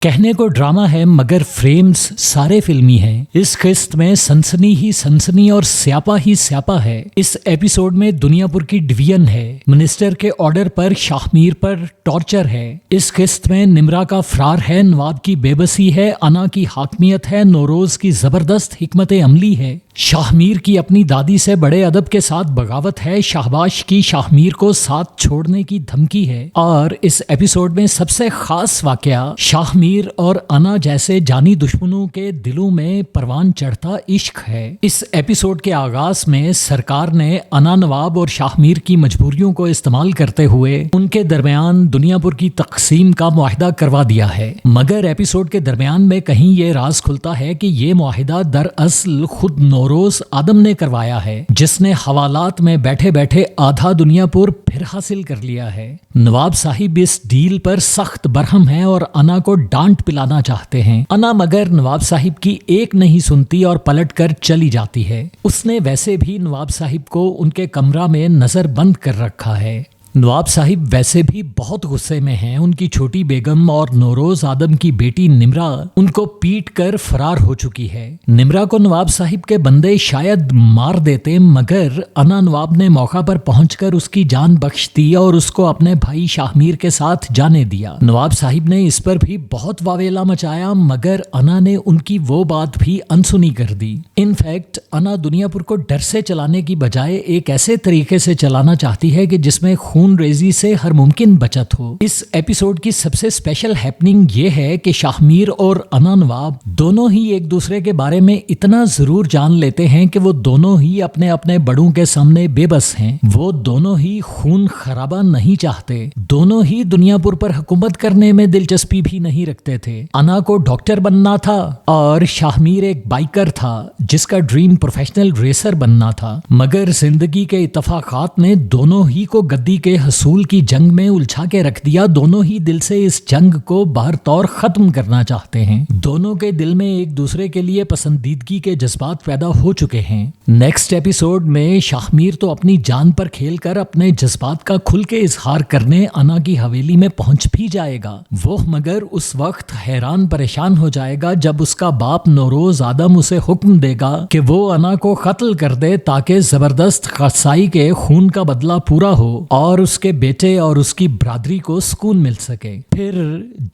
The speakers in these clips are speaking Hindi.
कहने को ड्रामा है मगर फ्रेम्स सारे फिल्मी हैं। इस किस्त में सनसनी ही सनसनी और स्यापा ही स्यापा है। इस एपिसोड में दुनियापुर की डिवीजन है। मिनिस्टर के ऑर्डर पर शाहमीर पर टॉर्चर है। इस किस्त में निम्रा का फरार है, नवाब की बेबसी है, अना की हाकमियत है, नौरोज की जबरदस्त हिकमत अमली है, शाहमीर की अपनी दादी से बड़े अदब के साथ बगावत है, शाहबाश की शाहमीर को साथ छोड़ने की धमकी है। और इस एपिसोड में सबसे खास वाकया शाहमीर और अना जैसे जानी दुश्मनों के दिलों में परवान चढ़ता इश्क है। इस एपिसोड के आगाज में सरकार ने अना, नवाब और शाहमीर की मजबूरियों को इस्तेमाल करते हुए उनके दरमियान दुनियापुर की तकसीम का मुआहिदा करवा दिया है। मगर एपिसोड के दरमियान में कहीं ये राज खुलता है कि ये मुआहिदा दरअसल खुद नौरोज आदम ने करवाया है, जिसने हवालात में बैठे बैठे आधा दुनियापुर फिर हासिल कर लिया है। नवाब साहिब इस डील पर सख्त बरहम है और अना को डांट पिलाना चाहते हैं। अना मगर नवाब साहिब की एक नहीं सुनती और पलट कर चली जाती है। उसने वैसे भी नवाब साहिब को उनके कमरा में नजर बंद कर रखा है। नवाब साहिब वैसे भी बहुत गुस्से में हैं। उनकी छोटी बेगम और नौरोज आदम की बेटी निम्रा उनको पीट कर फरार हो चुकी है। निम्रा को नवाब साहिब के बंदे शायद मार देते, मगर अना नवाब ने मौका पर पहुंचकर उसकी जान बख्श दी और उसको अपने भाई शाहमीर के साथ जाने दिया। नवाब साहिब ने इस पर भी बहुत वावेला मचाया, मगर अना ने उनकी वो बात भी अनसुनी कर दी। इनफैक्ट अना दुनियापुर को डर से चलाने की बजाय एक ऐसे तरीके से चलाना चाहती है कि जिसमें खून रेजी से हर मुमकिन बचत हो। इस एपिसोड की सबसे स्पेशल हैपनिंग ये है कि शाहमीर और अना नवाब दोनों ही एक दूसरे के बारे में इतना जरूर जान लेते हैं कि वो दोनों ही अपने अपने बड़ों के सामने बेबस हैं। वो दोनों ही खून खराबा नहीं चाहते। दोनों ही दुनियापुर पर हुकूमत करने में दिलचस्पी भी नहीं रखते थे। अना को डॉक्टर बनना था और शाहमीर एक बाइकर था जिसका ड्रीम प्रोफेशनल रेसर बनना था। मगर जिंदगी के इत्तफाकात ने दोनों ही को गद्दी के हसूल की जंग में उलझा के रख दिया। दोनों ही दिल से इस जंग को बाहर तौर खत्म करना चाहते हैं। दोनों के दिल में एक दूसरे के लिए पसंदीदगी के जज्बात पैदा हो चुके हैं। नेक्स्ट एपिसोड में शाहमीर तो अपनी जान पर खेलकर अपने जज्बात का खुल के इजहार करने अना की हवेली में पहुंच भी जाएगा। वो मगर उस वक्त हैरान परेशान हो जाएगा जब उसका बाप नौरोज आदम उसे हुक्म देगा कि वो अना को कत्ल कर दे ताकि जबरदस्त कसाई के खून का बदला पूरा हो और उसके बेटे और उसकी बरादरी को सुकून मिल सके। फिर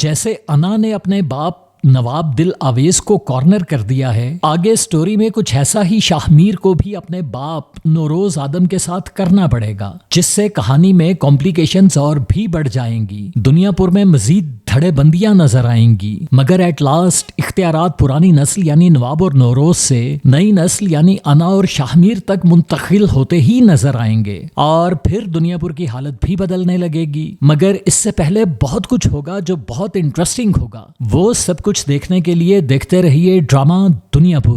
जैसे अना ने अपने बाप नवाब दिल आवेज को कॉर्नर कर दिया है, आगे स्टोरी में कुछ ऐसा ही शाहमीर को भी अपने बाप नौरोज आदम के साथ करना पड़ेगा, जिससे कहानी में कॉम्प्लिकेशंस और भी बढ़ जाएंगी। दुनियापुर में मजीद धड़ेबंदियां नजर आएंगी, मगर एट लास्ट इख्तियारात पुरानी नस्ल यानी नवाब और नौरोज से नई नस्ल यानी अना और शाहमीर तक मुंतकिल होते ही नजर आएंगे और फिर दुनियापुर की हालत भी बदलने लगेगी। मगर इससे पहले बहुत कुछ होगा जो बहुत इंटरेस्टिंग होगा। वो सब कुछ देखने के लिए देखते रहिए ड्रामा दुनियापुर।